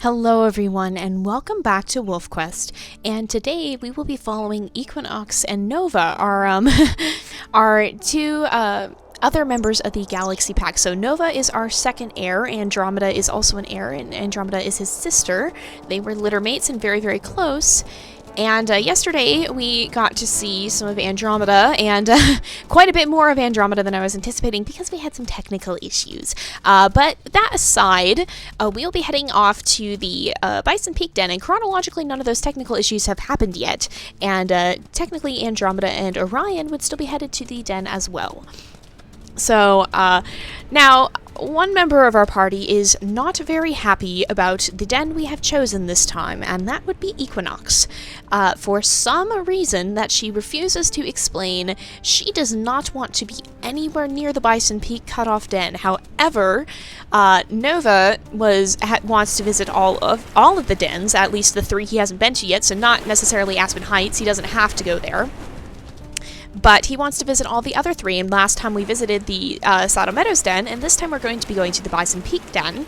Hello everyone and welcome back to WolfQuest, and today we will be following Equinox and Nova, our two other members of the Galaxy Pack. So Nova is our second heir, Andromeda is also an heir, and Andromeda is his sister. They were littermates and very, very close. And yesterday we got to see some of Andromeda, and quite a bit more of Andromeda than I was anticipating because we had some technical issues. But that aside, we'll be heading off to the Bison Peak Den, and chronologically none of those technical issues have happened yet. And technically Andromeda and Orion would still be headed to the den as well. So, now, one member of our party is not very happy about the den we have chosen this time, and that would be Equinox. For some reason that she refuses to explain, she does not want to be anywhere near the Bison Peak Cutoff Den. However, Nova wants to visit all of the dens, at least the three he hasn't been to yet, so not necessarily Aspen Heights. He doesn't have to go there. But he wants to visit all the other three, and last time we visited the Saddle Meadows Den, and this time we're going to be going to the Bison Peak Den.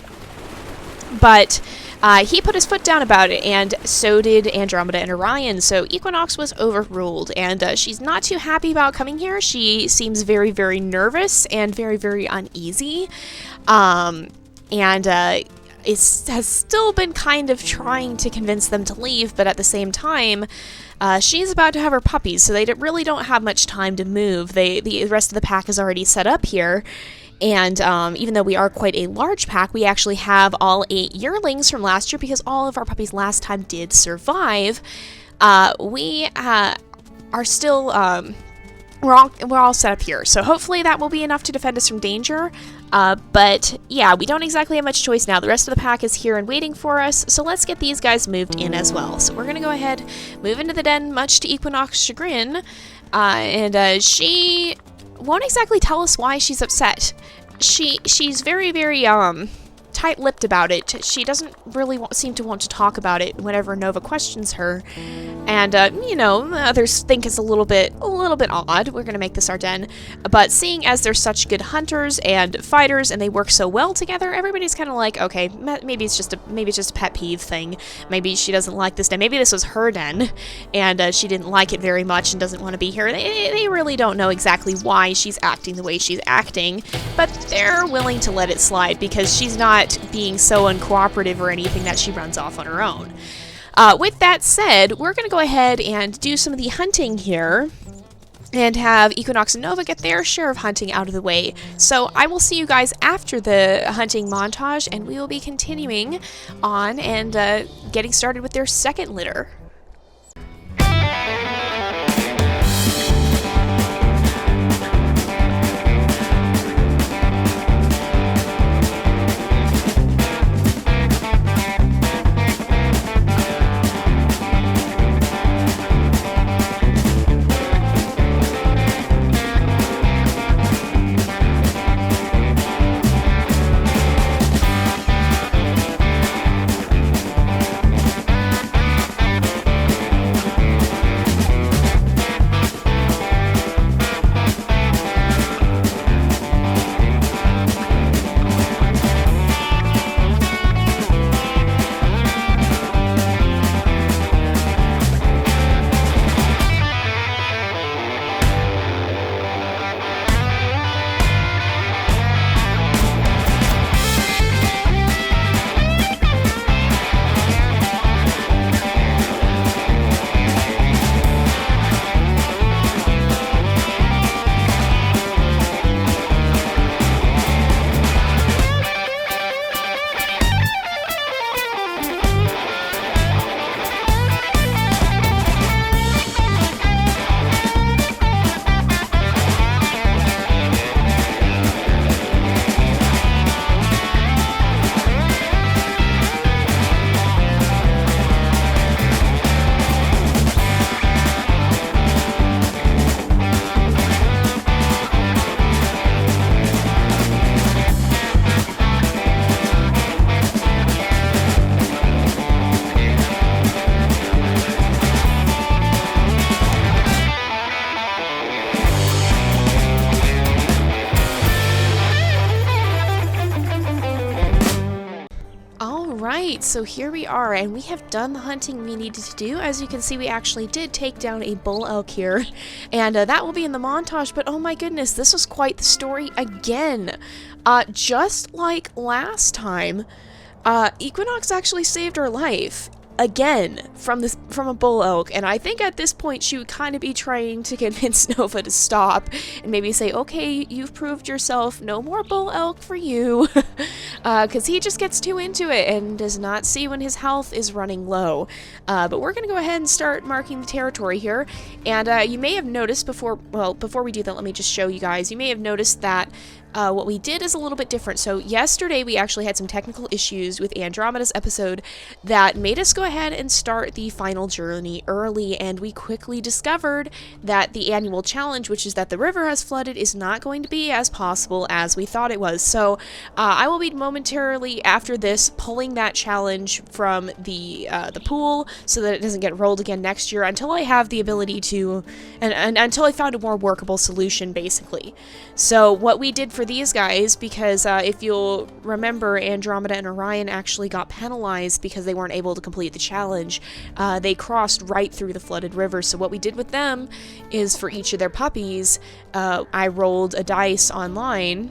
But he put his foot down about it, and so did Andromeda and Orion, so Equinox was overruled, and she's not too happy about coming here. She seems very, very nervous and very, very uneasy, and has still been kind of trying to convince them to leave, but at the same time, she's about to have her puppies, so they really don't have much time to move. The rest of the pack is already set up here, and even though we are quite a large pack, we actually have all 8 yearlings from last year because all of our puppies last time did survive. We are still... We're all set up here, so hopefully that will be enough to defend us from danger. But yeah, we don't exactly have much choice now. The rest of the pack is here and waiting for us, so let's get these guys moved in as well. So we're gonna go ahead, move into the den, much to Equinox's chagrin, and she won't exactly tell us why she's upset. She's very, very tight-lipped about it. She doesn't really seem to want to talk about it whenever Nova questions her. And, you know, others think it's a little bit odd. We're gonna make this our den. But seeing as they're such good hunters and fighters and they work so well together, everybody's kind of like, okay, maybe it's just a pet peeve thing. Maybe she doesn't like this den. Maybe this was her den, and she didn't like it very much and doesn't want to be here. They really don't know exactly why she's acting the way she's acting, but they're willing to let it slide because she's not being so uncooperative or anything that she runs off on her own. With that said, we're going to go ahead and do some of the hunting here and have Equinox and Nova get their share of hunting out of the way. So I will see you guys after the hunting montage, and we will be continuing on and getting started with their second litter. Alright, so here we are, and we have done the hunting we needed to do. As you can see, we actually did take down a bull elk here, and that will be in the montage, but oh my goodness, this was quite the story again. Just like last time, Equinox actually saved her life. Again, from a bull elk, and I think at this point she would kind of be trying to convince Nova to stop and maybe say, okay, you've proved yourself, no more bull elk for you, because he just gets too into it and does not see when his health is running low. But we're going to go ahead and start marking the territory here, and you may have noticed before we do that, let me just show you guys, you may have noticed that what we did is a little bit different. So yesterday we actually had some technical issues with Andromeda's episode that made us go ahead and start the final journey early, and we quickly discovered that the annual challenge, which is that the river has flooded, is not going to be as possible as we thought it was. So I will be momentarily after this pulling that challenge from the pool so that it doesn't get rolled again next year until I have the ability to, and until I found a more workable solution, basically. So what we did for these guys, because if you'll remember, Andromeda and Orion actually got penalized because they weren't able to complete the challenge. They crossed right through the flooded river, so what we did with them is for each of their puppies, I rolled a dice online,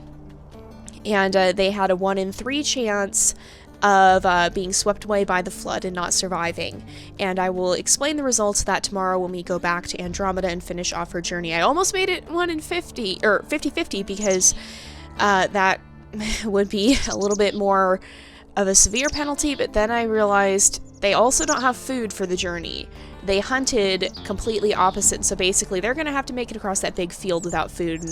and they had a 1 in 3 chance of being swept away by the flood and not surviving. And I will explain the results of that tomorrow when we go back to Andromeda and finish off her journey. I almost made it 1 in 50, or 50-50, because that would be a little bit more of a severe penalty, but then I realized they also don't have food for the journey. They hunted completely opposite, so basically they're going to have to make it across that big field without food.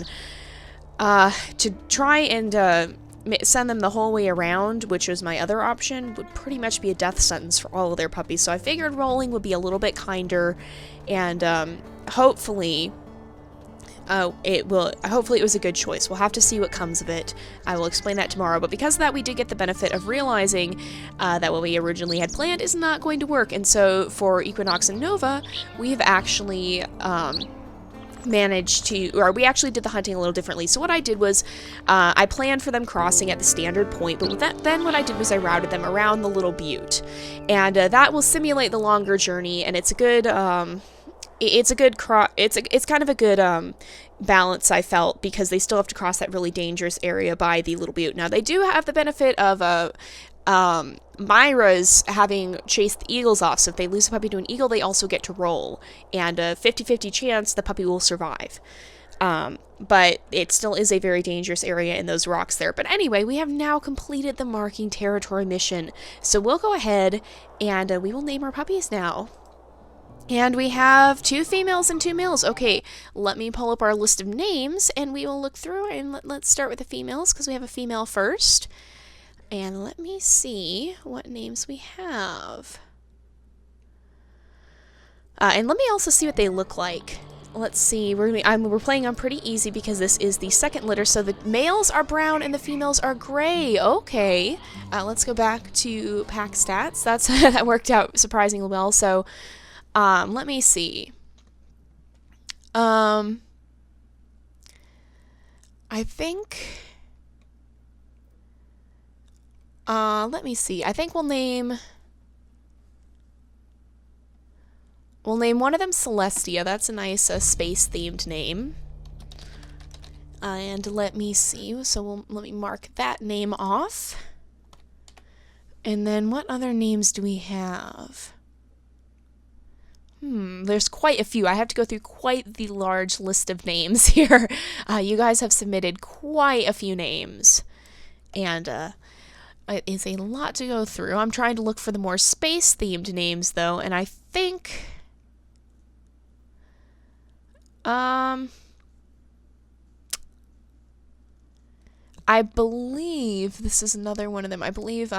And to try and send them the whole way around, which was my other option, would pretty much be a death sentence for all of their puppies. So I figured rolling would be a little bit kinder, and hopefully it was a good choice. We'll have to see what comes of it. I will explain that tomorrow, but because of that, we did get the benefit of realizing that what we originally had planned is not going to work, and so for Equinox and Nova, we've actually managed to, or we actually did the hunting a little differently. So what I did was, I planned for them crossing at the standard point, but then what I did was I routed them around the little butte, and that will simulate the longer journey, and it's a good, it's kind of a good balance, I felt, because they still have to cross that really dangerous area by the little butte. Now they do have the benefit of Myra's having chased the eagles off, so if they lose a puppy to an eagle, they also get to roll, and a 50-50 chance the puppy will survive. But it still is a very dangerous area in those rocks there. But anyway, we have now completed the marking territory mission, so we'll go ahead and we will name our puppies now. And we have 2 females and 2 males. Okay, let me pull up our list of names, and we will look through, and let's start with the females, because we have a female first. And let me see what names we have. And let me also see what they look like. Let's see, we're playing on pretty easy because this is the second litter, so the males are brown and the females are gray. Okay, let's go back to pack stats. That worked out surprisingly well, so let me see. I think... let me see. I think we'll name one of them Celestia. That's a nice space-themed name. And let me see. So let me mark that name off. And then what other names do we have? There's quite a few. I have to go through quite the large list of names here. You guys have submitted quite a few names. And, it is a lot to go through. I'm trying to look for the more space-themed names, though, and I think... I believe this is another one of them. I believe,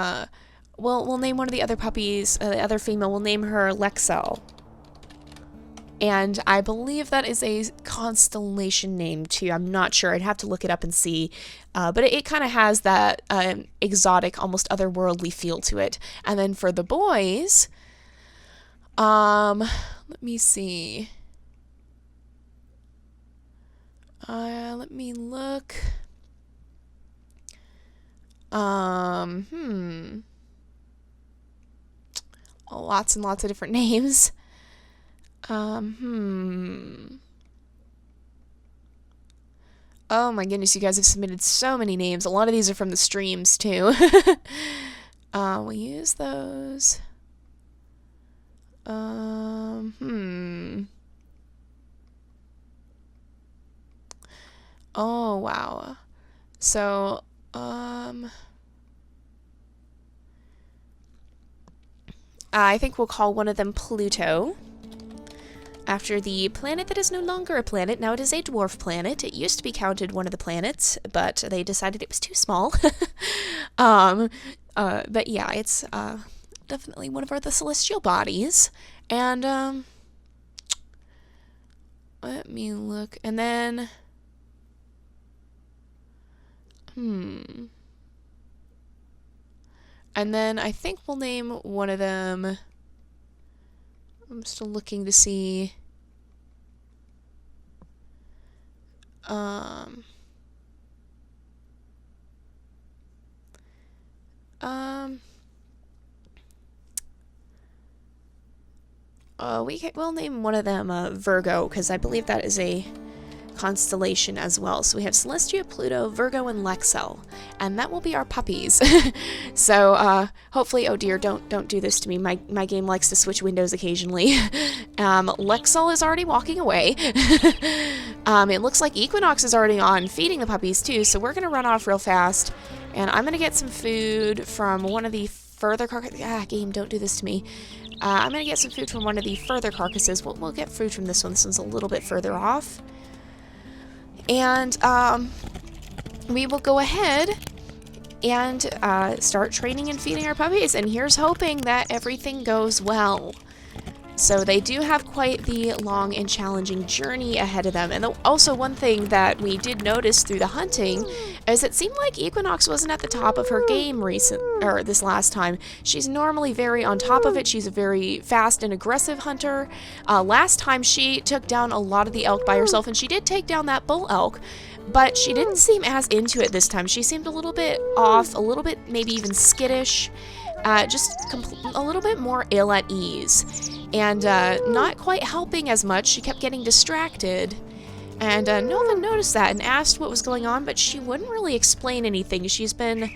we'll name one of the other puppies, the other female, we'll name her Lexel. And I believe that is a constellation name, too. I'm not sure. I'd have to look it up and see. But it kind of has that exotic, almost otherworldly feel to it. And then for the boys, let me see. Let me look. lots and lots of different names. Oh my goodness, you guys have submitted so many names. A lot of these are from the streams, too. We'll use those. Oh, wow. So, I think we'll call one of them Pluto, after the planet that is no longer a planet. Now it is a dwarf planet. It used to be counted one of the planets, but they decided it was too small. But yeah, it's definitely one of the celestial bodies. And let me look. And then and then I think we'll name one of them. I'm still looking to see. We'll name one of them Virgo, because I believe that is a constellation as well. So we have Celestia, Pluto, Virgo, and Lexel, and that will be our puppies. So hopefully, oh dear, don't do this to me. My game likes to switch windows occasionally. Lexel is already walking away. It looks like Equinox is already on feeding the puppies too, so we're gonna run off real fast, and I'm gonna get some food from one of the further carcasses. Game, don't do this to me. I'm gonna get some food from one of the further carcasses. We'll get food from this one. This one's a little bit further off. And we will go ahead and start training and feeding our puppies. And here's hoping that everything goes well. So they do have quite the long and challenging journey ahead of them. And also one thing that we did notice through the hunting is it seemed like Equinox wasn't at the top of her game this last time. She's normally very on top of it. She's a very fast and aggressive hunter. Last time she took down a lot of the elk by herself, and she did take down that bull elk, but she didn't seem as into it this time. She seemed a little bit off, a little bit maybe even skittish, just a little bit more ill at ease. And not quite helping as much. She kept getting distracted. And Nova noticed that and asked what was going on, but she wouldn't really explain anything. She's been...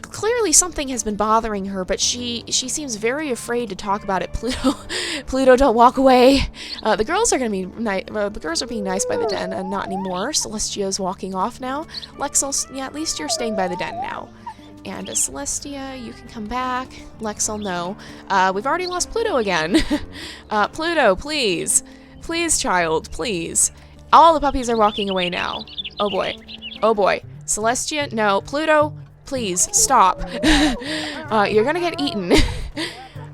Clearly something has been bothering her, but she seems very afraid to talk about it. Pluto, don't walk away. The girls are going to be nice. The girls are being nice by the den, and not anymore. Celestia's walking off now. Lexel, yeah, at least you're staying by the den now. And Celestia, you can come back. Lexel, no. We've already lost Pluto again. Pluto, please. Please, child, please. All the puppies are walking away now. Oh boy. Oh boy. Celestia, no. Pluto, please, stop. You're gonna get eaten.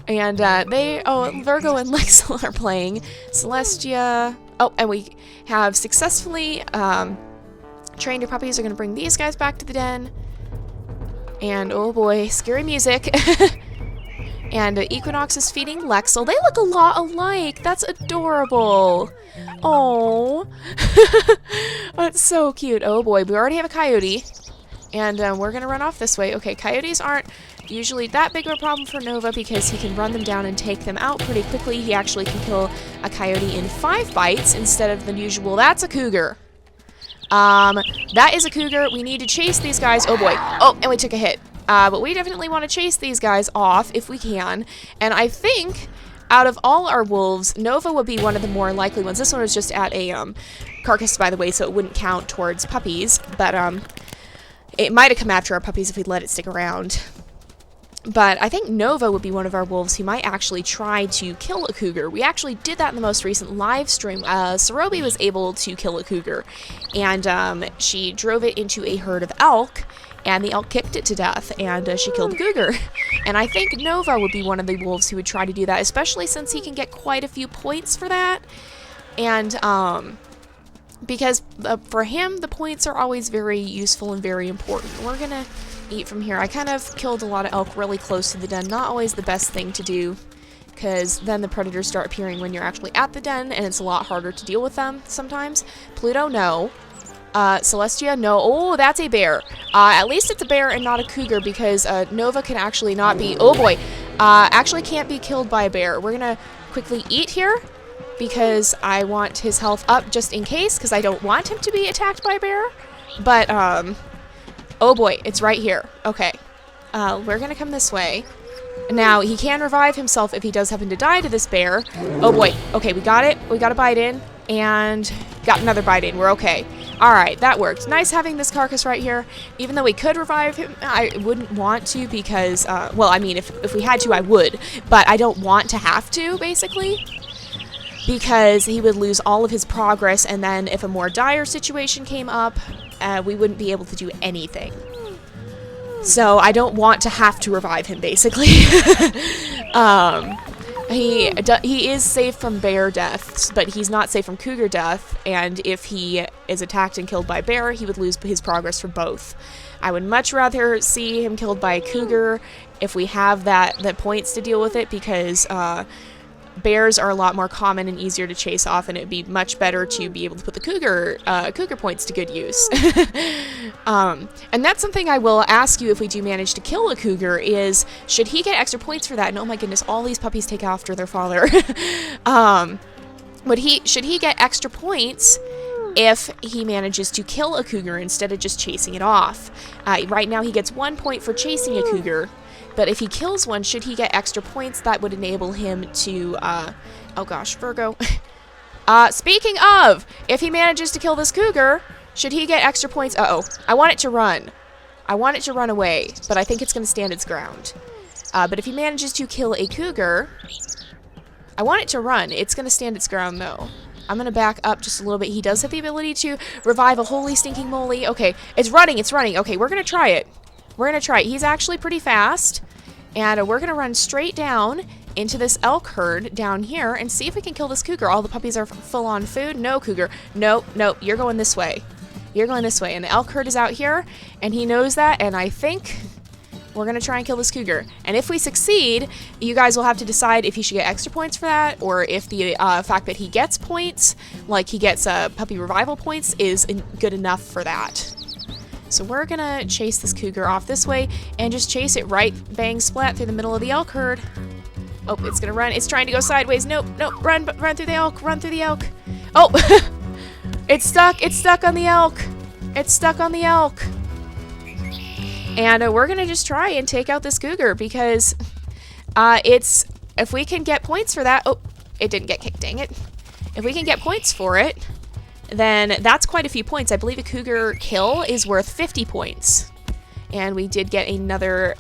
And Virgo and Lexel are playing. Celestia, oh, and we have successfully trained your puppies. Are gonna bring these guys back to the den. And oh boy, scary music. And Equinox is feeding Lexel. They look a lot alike. That's adorable. Oh, that's so cute. Oh boy, we already have a coyote. And we're gonna run off this way. Okay, coyotes aren't usually that big of a problem for Nova because he can run them down and take them out pretty quickly. He actually can kill a coyote in 5 bites instead of the usual. That's a cougar. That is a cougar. We need to chase these guys. Oh boy. Oh, and we took a hit. But we definitely want to chase these guys off if we can. And I think out of all our wolves, Nova would be one of the more likely ones. This one was just at a carcass, by the way, so it wouldn't count towards puppies. But it might have come after our puppies if we'd let it stick around. But I think Nova would be one of our wolves who might actually try to kill a cougar. We actually did that in the most recent live stream. Sarobi was able to kill a cougar, and she drove it into a herd of elk, and the elk kicked it to death, and she killed the cougar. And I think Nova would be one of the wolves who would try to do that, especially since he can get quite a few points for that. And because for him, the points are always very useful and very important. We're gonna eat from here. I kind of killed a lot of elk really close to the den. Not always the best thing to do, because then the predators start appearing when you're actually at the den, and it's a lot harder to deal with them sometimes. Pluto, no. Celestia, no. Oh, that's a bear. At least it's a bear and not a cougar, because Nova can actually not be... Oh boy. Actually can't be killed by a bear. We're gonna quickly eat here because I want his health up just in case, because I don't want him to be attacked by a bear. But, oh boy, it's right here. Okay. We're gonna come this way. Now, he can revive himself if he does happen to die to this bear. Oh boy. Okay, we got it. We got a bite in. And got another bite in. We're okay. Alright, that worked. Nice having this carcass right here. Even though we could revive him, I wouldn't want to because, well, I mean, if we had to, I would. But I don't want to have to, basically. Because he would lose all of his progress, and then if a more dire situation came up, we wouldn't be able to do anything. So I don't want to have to revive him, basically. He is safe from bear deaths, but he's not safe from cougar death, and if he is attacked and killed by a bear, he would lose his progress for both. I would much rather see him killed by a cougar if we have the points to deal with it, because bears are a lot more common and easier to chase off, and it'd be much better to be able to put the cougar points to good use. And that's something I will ask you if we do manage to kill a cougar is, should he get extra points for that? And oh my goodness, all these puppies take after their father. Should he get extra points if he manages to kill a cougar instead of just chasing it off? Right now he gets 1 point for chasing a cougar. But if he kills one, should he get extra points? That would enable him to, oh gosh, Virgo. Speaking of, if he manages to kill this cougar, should he get extra points? Uh-oh, I want it to run. I want it to run away, but I think it's going to stand its ground. But if he manages to kill a cougar, I want it to run. It's going to stand its ground, though. I'm going to back up just a little bit. He does have the ability to revive a holy stinking moly. Okay, it's running, it's running. Okay, we're going to try it. We're going to try it. He's actually pretty fast. And we're going to run straight down into this elk herd down here and see if we can kill this cougar. All the puppies are full on food. No, cougar. No, no, you're going this way. You're going this way. And the elk herd is out here, and he knows that, and I think we're going to try and kill this cougar. And if we succeed, you guys will have to decide if he should get extra points for that, or if the fact that he gets points, like he gets puppy revival points, is good enough for that. So we're gonna chase this cougar off this way and just chase it right bang splat through the middle of the elk herd. Oh, it's gonna run. It's trying to go sideways. Nope, nope, run through the elk, run through the elk. Oh, it's stuck on the elk. It's stuck on the elk. And we're gonna just try and take out this cougar because if we can get points for that, oh, it didn't get kicked, dang it. If we can get points for it, then that's quite a few points. I believe a cougar kill is worth 50 points. And we did get another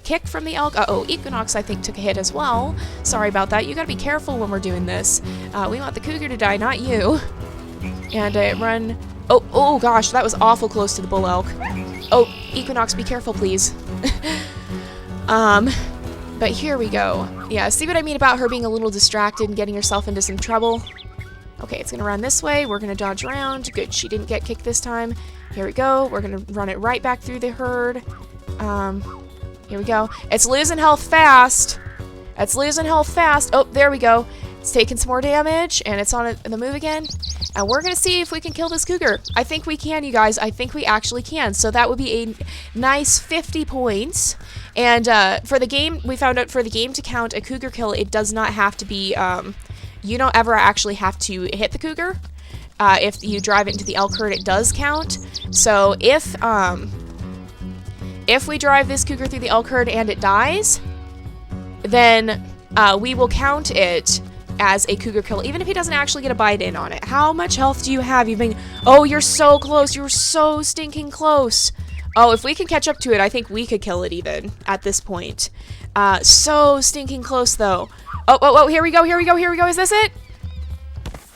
kick from the elk. Uh-oh, Equinox, I think, took a hit as well. Sorry about that. You gotta be careful when we're doing this. We want the cougar to die, not you. And run... Oh gosh, that was awful close to the bull elk. Oh, Equinox, be careful, please. But here we go. Yeah, see what I mean about her being a little distracted and getting herself into some trouble? Okay, it's gonna run this way. We're gonna dodge around. Good, she didn't get kicked this time. Here we go. We're gonna run it right back through the herd. Here we go. It's losing health fast. It's losing health fast. Oh, there we go. It's taking some more damage, and it's on the move again. And we're gonna see if we can kill this cougar. I think we can, you guys. I think we actually can. So that would be a nice 50 points. And for the game, we found out for the game to count a cougar kill, it does not have to be... you don't ever actually have to hit the cougar. If you drive it into the elk herd, it does count. So if we drive this cougar through the elk herd and it dies, then we will count it as a cougar kill, even if he doesn't actually get a bite in on it. How much health do you have? You've been... Oh, you're so close. You're so stinking close. Oh, if we can catch up to it, I think we could kill it even at this point. So stinking close, though. Oh, here we go, here we go, here we go. Is this it?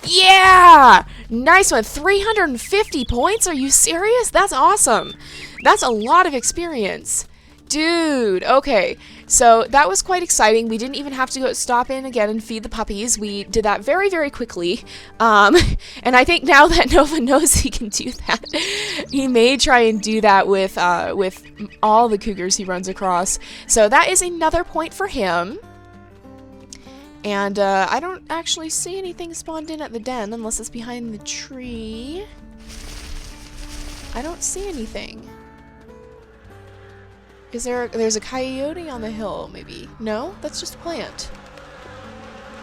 Yeah! Nice one. 350 points? Are you serious? That's awesome. That's a lot of experience. Dude, okay. So that was quite exciting. We didn't even have to go stop in again and feed the puppies. We did that very, very quickly. And I think now that Nova knows he can do that, he may try and do that with all the cougars he runs across. So that is another point for him. And I don't actually see anything spawned in at the den unless it's behind the tree. I don't see anything. There's a coyote on the hill, maybe. No? That's just a plant.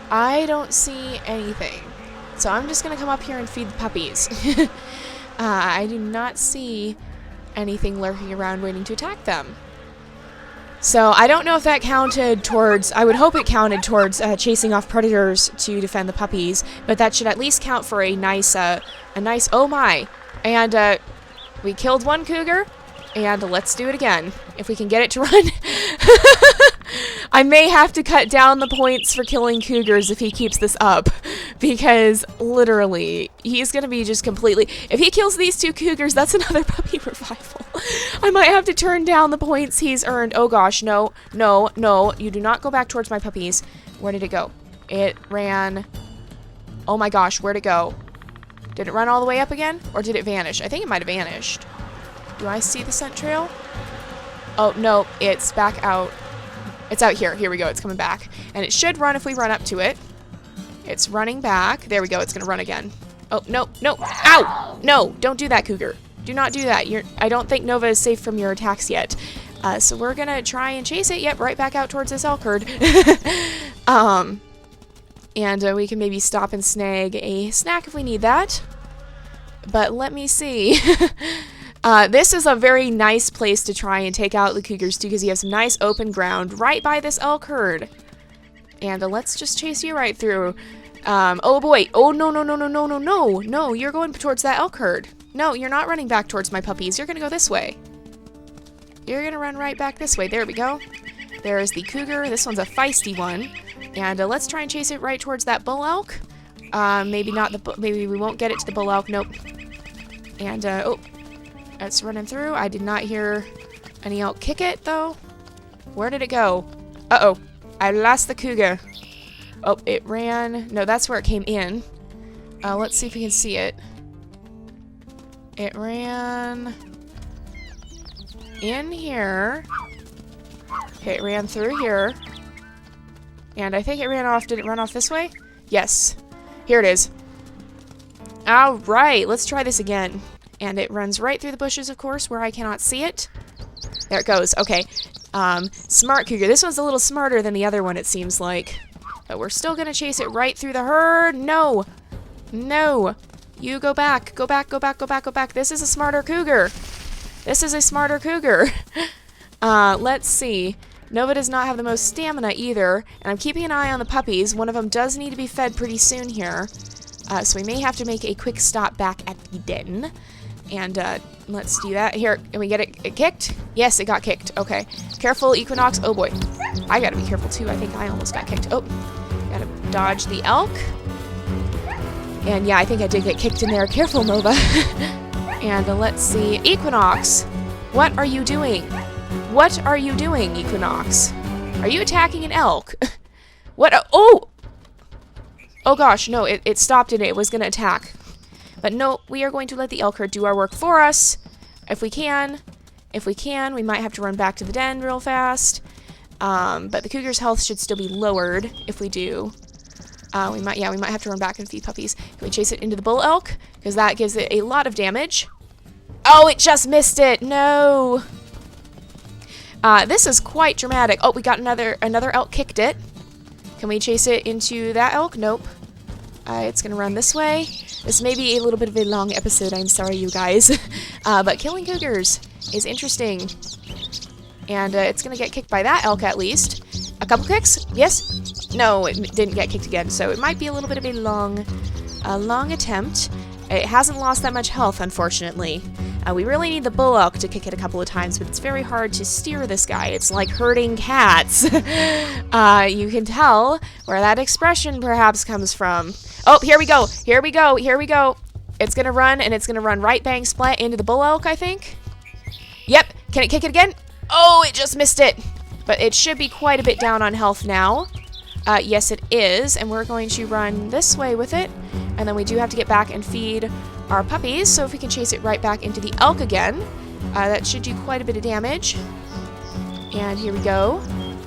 I don't see anything. So I'm just gonna come up here and feed the puppies. I do not see anything lurking around waiting to attack them. So I don't know if that counted towards, I would hope it counted towards chasing off predators to defend the puppies, but that should at least count for a nice, oh my. And we killed one cougar, and let's do it again, if we can get it to run. I may have to cut down the points for killing cougars if he keeps this up, because literally, he's gonna be just completely, if he kills these 2 cougars, that's another puppy revival. I might have to turn down the points he's earned. Oh gosh, no, no, no, you do not go back towards my puppies. Where did it go? It ran, oh my gosh, where'd it go? Did it run all the way up again? Or did it vanish? I think it might have vanished. Do I see the scent trail? Oh, no, it's back out. It's out here. Here we go. It's coming back. And it should run if we run up to it. It's running back. There we go. It's going to run again. Oh, no, no. Ow! No, don't do that, Cougar. Do not do that. I don't think Nova is safe from your attacks yet. So we're going to try and chase it. Yep, right back out towards this elk herd. And we can maybe stop and snag a snack if we need that. But let me see. This is a very nice place to try and take out the cougars too, because you have some nice open ground right by this elk herd. And let's just chase you right through. Oh boy. Oh no, no, no, no, no, no, no. No, you're going towards that elk herd. No, you're not running back towards my puppies. You're going to go this way. You're going to run right back this way. There we go. There's the cougar. This one's a feisty one. And let's try and chase it right towards that bull elk. Maybe not the maybe we won't get it to the bull elk. Nope. And oh, it's running through. I did not hear any elk kick it though. Where did it go? Uh-oh. I lost the cougar. Oh, it ran. No, that's where it came in. Let's see if we can see it. It ran in here. Okay, it ran through here. And I think it ran off. Did it run off this way? Yes. Here it is. Alright, let's try this again. And it runs right through the bushes, of course, where I cannot see it. There it goes. Okay. Smart cougar. This one's a little smarter than the other one, it seems like. But we're still going to chase it right through the herd. No. No. You go back. Go back, go back, go back, go back. This is a smarter cougar. This is a smarter cougar. Let's see. Nova does not have the most stamina either, and I'm keeping an eye on the puppies. One of them does need to be fed pretty soon here, so we may have to make a quick stop back at the den. And let's do that. Here, can we get it kicked? Yes, it got kicked. Okay. Careful, Equinox. Oh boy. I gotta be careful too. I think I almost got kicked. Oh, gotta dodge the elk. And yeah, I think I did get kicked in there. Careful, Nova. And let's see. Equinox, what are you doing? What are you doing, Equinox? Are you attacking an elk? What? Oh! Oh gosh, no, it stopped and it was gonna attack. But no, we are going to let the elk herd do our work for us. If we can. If we can, we might have to run back to the den real fast. But the cougar's health should still be lowered if we do. We might have to run back and feed puppies. Can we chase it into the bull elk? Because that gives it a lot of damage. Oh, it just missed it! No! This is quite dramatic. Oh, we got another elk kicked it. Can we chase it into that elk? Nope. It's gonna run this way. This may be a little bit of a long episode, I'm sorry you guys. But killing cougars is interesting. And it's gonna get kicked by that elk at least. A couple kicks? Yes? No, it didn't get kicked again, so it might be a little bit of a long attempt. It hasn't lost that much health, unfortunately. We really need the bull elk to kick it a couple of times, but it's very hard to steer this guy. It's like herding cats. You can tell where that expression perhaps comes from. Oh, here we go. Here we go. Here we go. It's going to run, and it's going to run right bang splat into the bull elk, I think. Yep. Can it kick it again? Oh, it just missed it. But it should be quite a bit down on health now. Yes, it is, and we're going to run this way with it. And then we do have to get back and feed our puppies, so if we can chase it right back into the elk again, that should do quite a bit of damage. And here we go.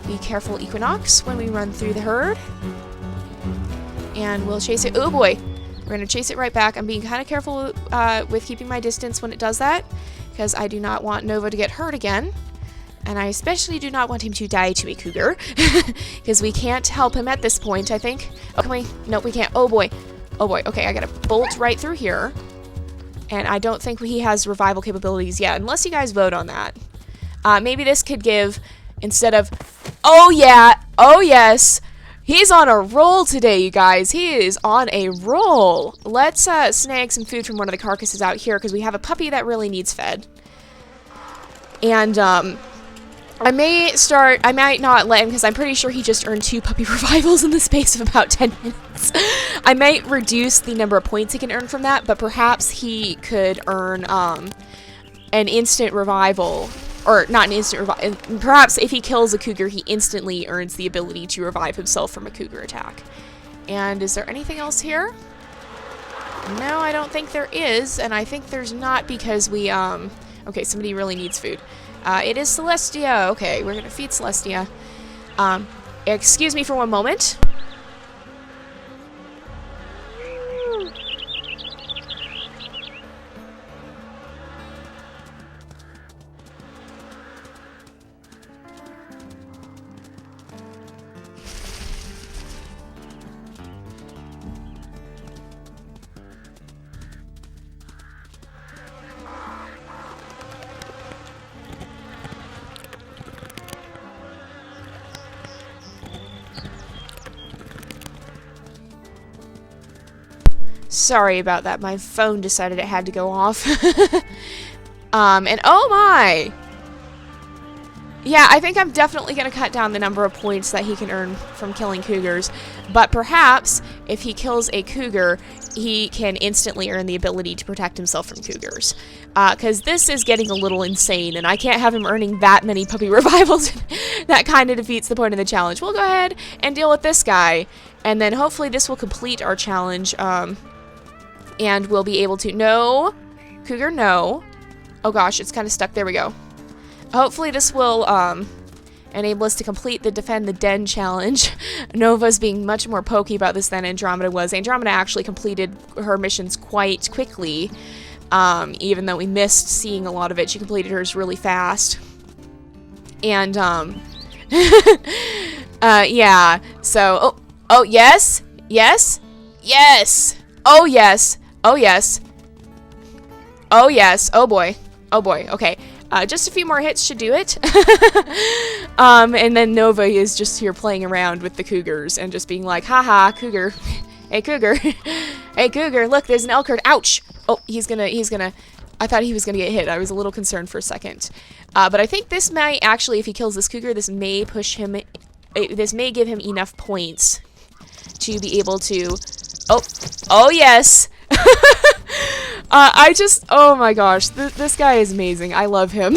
Be careful, Equinox, when we run through the herd. And we'll chase it. Oh boy, we're going to chase it right back. I'm being kind of careful with keeping my distance when it does that, because I do not want Nova to get hurt again. And I especially do not want him to die to a cougar, because we can't help him at this point, I think. Oh, can we? Nope, we can't. Oh boy. Oh boy. Okay, I gotta bolt right through here. And I don't think he has revival capabilities yet, unless you guys vote on that. Maybe this could give, instead of... Oh yeah! Oh yes! He's on a roll today, you guys. He is on a roll. Let's snag some food from one of the carcasses out here, because we have a puppy that really needs fed. And, I might not let him, because I'm pretty sure he just earned 2 puppy revivals in the space of about 10 minutes. I might reduce the number of points he can earn from that, but perhaps he could earn, an instant revival. Or, not an instant revival. Perhaps if he kills a cougar, he instantly earns the ability to revive himself from a cougar attack. And is there anything else here? No, I don't think there is. And I think there's not because we, okay, somebody really needs food. It is Celestia. Okay, we're gonna feed Celestia. Excuse me for one moment. Sorry about that. My phone decided it had to go off. And oh my! Yeah, I think I'm definitely going to cut down the number of points that he can earn from killing cougars. But perhaps, if he kills a cougar, he can instantly earn the ability to protect himself from cougars. Because this is getting a little insane, and I can't have him earning that many puppy revivals. That kind of defeats the point of the challenge. We'll go ahead and deal with this guy, and then hopefully this will complete our challenge. And we'll be able to... No! Cougar, no. Oh gosh, it's kind of stuck. There we go. Hopefully this will enable us to complete the Defend the Den challenge. Nova's being much more pokey about this than Andromeda was. Andromeda actually completed her missions quite quickly. Even though we missed seeing a lot of it, she completed hers really fast. And, yeah. So, oh, yes! Yes! Yes! Oh, yes! Oh, yes. Oh, yes. Oh, boy. Oh, boy. Okay. Just a few more hits should do it. And then Nova is just here playing around with the cougars and just being like, haha, cougar. Hey, cougar. Hey, cougar. Look, there's an elk herd. Ouch! Oh, he's gonna... I thought he was gonna get hit. I was a little concerned for a second. But I think this might actually, if he kills this cougar, this may push him... This may give him enough points to be able to... Oh, yes! Oh my gosh, this guy is amazing. I love him.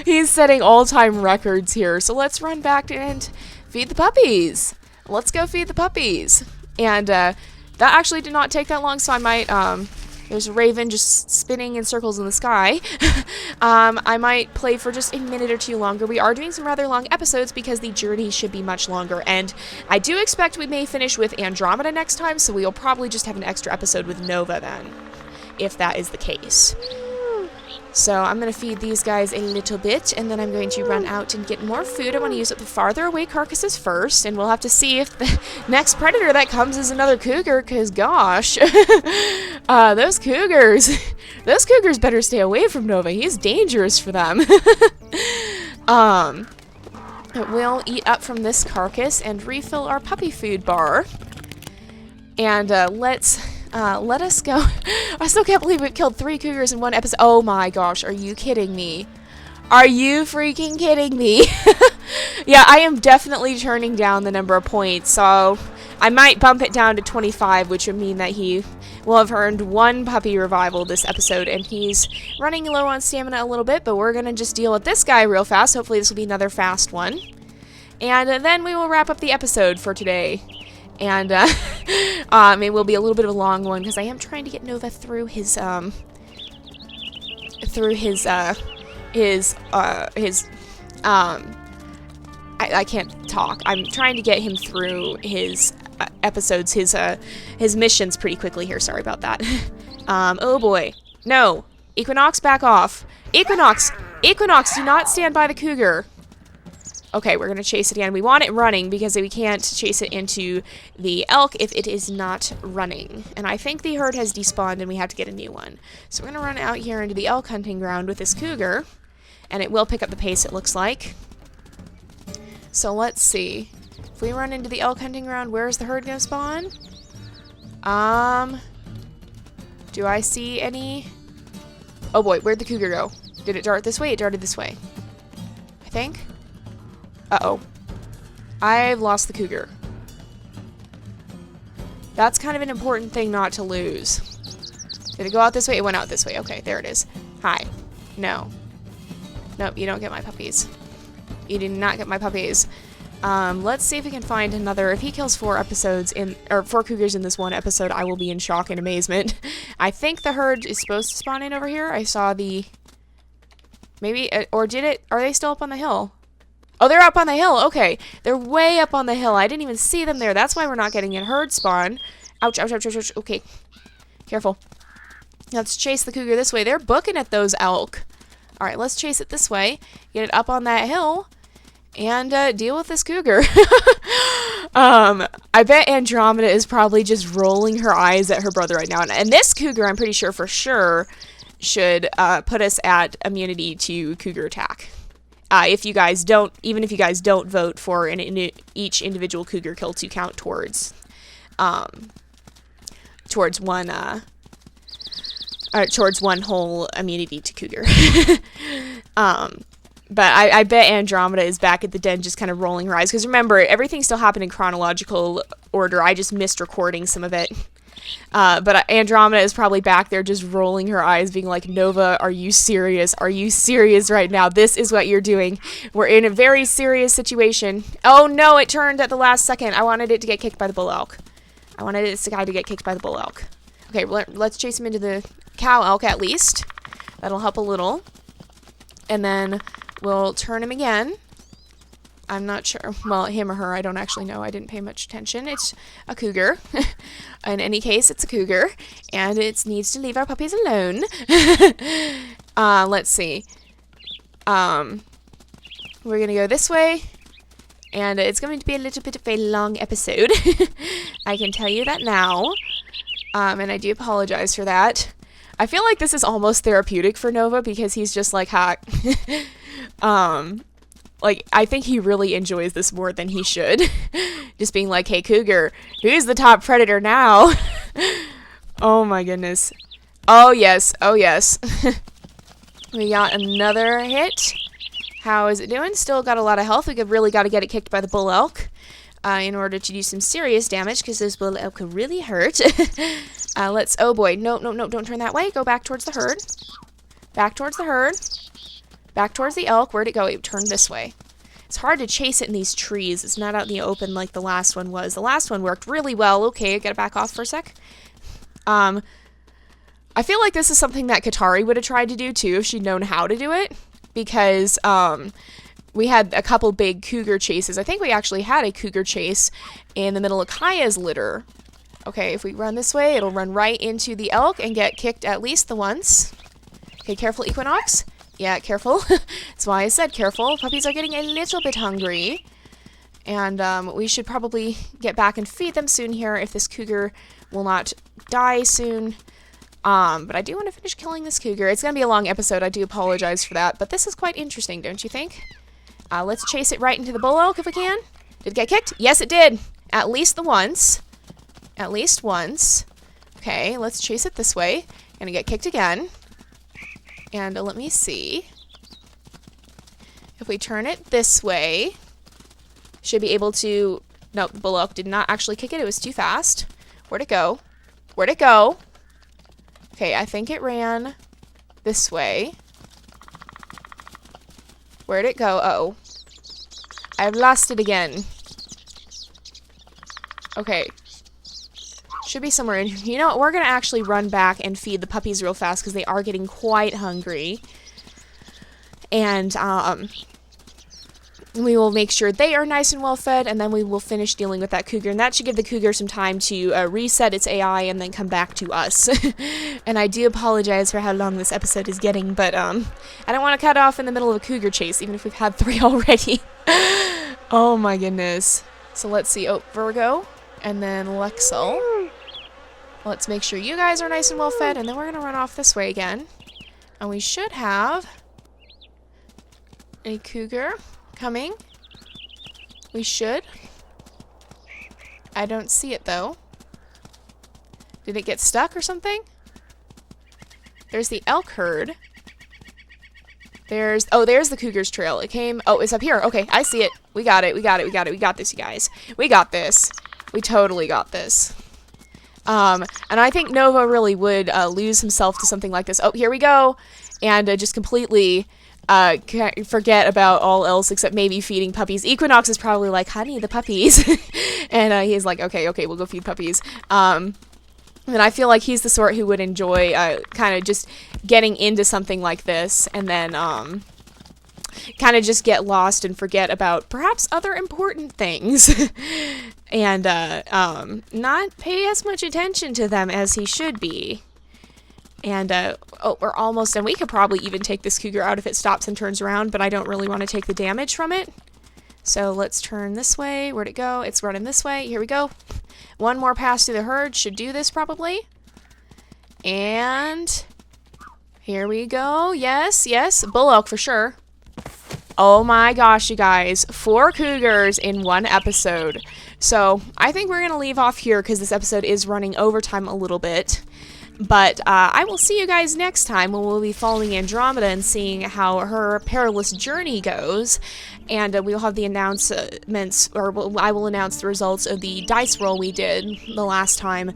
He's setting all-time records here. So let's run back and feed the puppies. Let's go feed the puppies. And, that actually did not take that long, so I might, there's a raven just spinning in circles in the sky. I might play for just a minute or two longer. We are doing some rather long episodes because the journey should be much longer. And I do expect we may finish with Andromeda next time, so we'll probably just have an extra episode with Nova then, if that is the case. So I'm going to feed these guys a little bit, and then I'm going to run out and get more food. I want to use up the farther away carcasses first, and we'll have to see if the next predator that comes is another cougar, because gosh, those cougars better stay away from Nova. He's dangerous for them. We'll eat up from this carcass and refill our puppy food bar. And let us go. I still can't believe we've killed 3 cougars in one episode. Oh my gosh, are you kidding me? Are you freaking kidding me? Yeah, I am definitely turning down the number of points, so I might bump it down to 25, which would mean that he will have earned 1 puppy revival this episode, and he's running low on stamina a little bit, but we're gonna just deal with this guy real fast. Hopefully this will be another fast one. And then we will wrap up the episode for today. And, it will be a little bit of a long one, because I am trying to get Nova through his, I can't talk. I'm trying to get him through his, episodes, his missions pretty quickly here. Sorry about that. Oh boy. No. Equinox, back off. Equinox! Equinox, do not stand by the cougar. Okay, we're going to chase it again. We want it running because we can't chase it into the elk if it is not running. And I think the herd has despawned and we have to get a new one. So we're going to run out here into the elk hunting ground with this cougar. And it will pick up the pace, it looks like. So let's see. If we run into the elk hunting ground, where is the herd going to spawn? Do I see any? Oh boy, where'd the cougar go? Did it dart this way? It darted this way. I think. Uh-oh. I've lost the cougar. That's kind of an important thing not to lose. Did it go out this way? It went out this way. Okay, there it is. Hi. No. Nope, you don't get my puppies. You did not get my puppies. Let's see if we can find another. If he kills 4 cougars in this one episode, I will be in shock and amazement. I think the herd is supposed to spawn in over here. I saw the... Maybe, or did it? Are they still up on the hill? Oh, they're up on the hill. Okay. They're way up on the hill. I didn't even see them there. That's why we're not getting a herd spawn. Ouch, ouch, ouch, ouch, ouch. Okay. Careful. Let's chase the cougar this way. They're booking at those elk. Alright, let's chase it this way. Get it up on that hill. And deal with this cougar. I bet Andromeda is probably just rolling her eyes at her brother right now. And this cougar, I'm pretty sure for sure, should put us at immunity to cougar attack. If you guys don't, even if you guys don't vote for each individual cougar kill to count towards one whole immunity to cougar. But I bet Andromeda is back at the den just kind of rolling her eyes. Because remember, everything still happened in chronological order. I just missed recording some of it. But Andromeda is probably back there just rolling her eyes, being like, Nova, are you serious? Are you serious right now? This is what you're doing. We're in a very serious situation. Oh no, it turned at the last second. I wanted it to get kicked by the bull elk. I wanted this guy to get kicked by the bull elk. Okay, let's chase him into the cow elk at least. That'll help a little. And then we'll turn him again. I'm not sure. Well, him or her, I don't actually know. I didn't pay much attention. It's a cougar. In any case, it's a cougar. And it needs to leave our puppies alone. Let's see. We're going to go this way. And it's going to be a little bit of a long episode. I can tell you that now. And I do apologize for that. I feel like this is almost therapeutic for Nova because he's just like, ha. Like, I think he really enjoys this more than he should. Just being like, hey, cougar, who's the top predator now? Oh, my goodness. Oh, yes. Oh, yes. We got another hit. How is it doing? Still got a lot of health. We really got to get it kicked by the bull elk in order to do some serious damage because those bull elk could really hurt. Oh, boy. No, no, no, don't turn that way. Go back towards the herd. Back towards the herd. Back towards the elk. Where'd it go? It turned this way. It's hard to chase it in these trees. It's not out in the open like the last one was. The last one worked really well. Okay, gotta back off for a sec. I feel like this is something that Katari would have tried to do too if she'd known how to do it. Because we had a couple big cougar chases. I think we actually had a cougar chase in the middle of Kaya's litter. Okay, if we run this way, it'll run right into the elk and get kicked at least the once. Okay, careful, Equinox. Yeah, careful. That's why I said careful. Puppies are getting a little bit hungry. And we should probably get back and feed them soon here if this cougar will not die soon. But I do want to finish killing this cougar. It's going to be a long episode. I do apologize for that. But this is quite interesting, don't you think? Let's chase it right into the bull elk if we can. Did it get kicked? Yes, it did. At least the once. At least once. Okay, let's chase it this way. Gonna get kicked again. And let me see. If we turn it this way, should be able to... Nope, the bull elk did not actually kick it. It was too fast. Where'd it go? Where'd it go? Okay, I think it ran this way. Where'd it go? Uh-oh. I've lost it again. Okay. Should be somewhere in here. You know what? We're going to actually run back and feed the puppies real fast because they are getting quite hungry. And We will make sure they are nice and well fed, and then we will finish dealing with that cougar. And that should give the cougar some time to reset its AI and then come back to us. And I do apologize for how long this episode is getting, but I don't want to cut off in the middle of a cougar chase, even if we've had 3 already. Oh my goodness. So let's see. Oh, Virgo, and then Lexel. Let's make sure you guys are nice and well fed, and then we're going to run off this way again. And we should have a cougar coming. We should. I don't see it though. Did it get stuck or something? There's the elk herd. There's the cougar's trail. It came, oh, it's up here. Okay, I see it. We got it, we got it, we got it. We got this, you guys. We got this. We totally got this. And I think Nova really would lose himself to something like this. Oh, here we go. And just completely forget about all else except maybe feeding puppies. Equinox is probably like, honey, the puppies. And he's like, okay, we'll go feed puppies. And I feel like he's the sort who would enjoy kind of just getting into something like this and then kind of just get lost and forget about perhaps other important things. And not pay as much attention to them as he should be. And, oh, we're almost done. We could probably even take this cougar out if it stops and turns around, but I don't really want to take the damage from it. So let's turn this way. Where'd it go? It's running this way. Here we go. One more pass through the herd should do this probably. And here we go. Yes, yes. Bull elk for sure. Oh my gosh, you guys. 4 cougars in 1 episode. So I think we're going to leave off here because this episode is running overtime a little bit. But I will see you guys next time when we'll be following Andromeda and seeing how her perilous journey goes. And we'll have the announcements, or I will announce the results of the dice roll we did the last time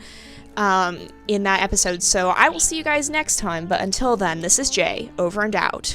in that episode. So I will see you guys next time. But until then, this is Jay, over and out.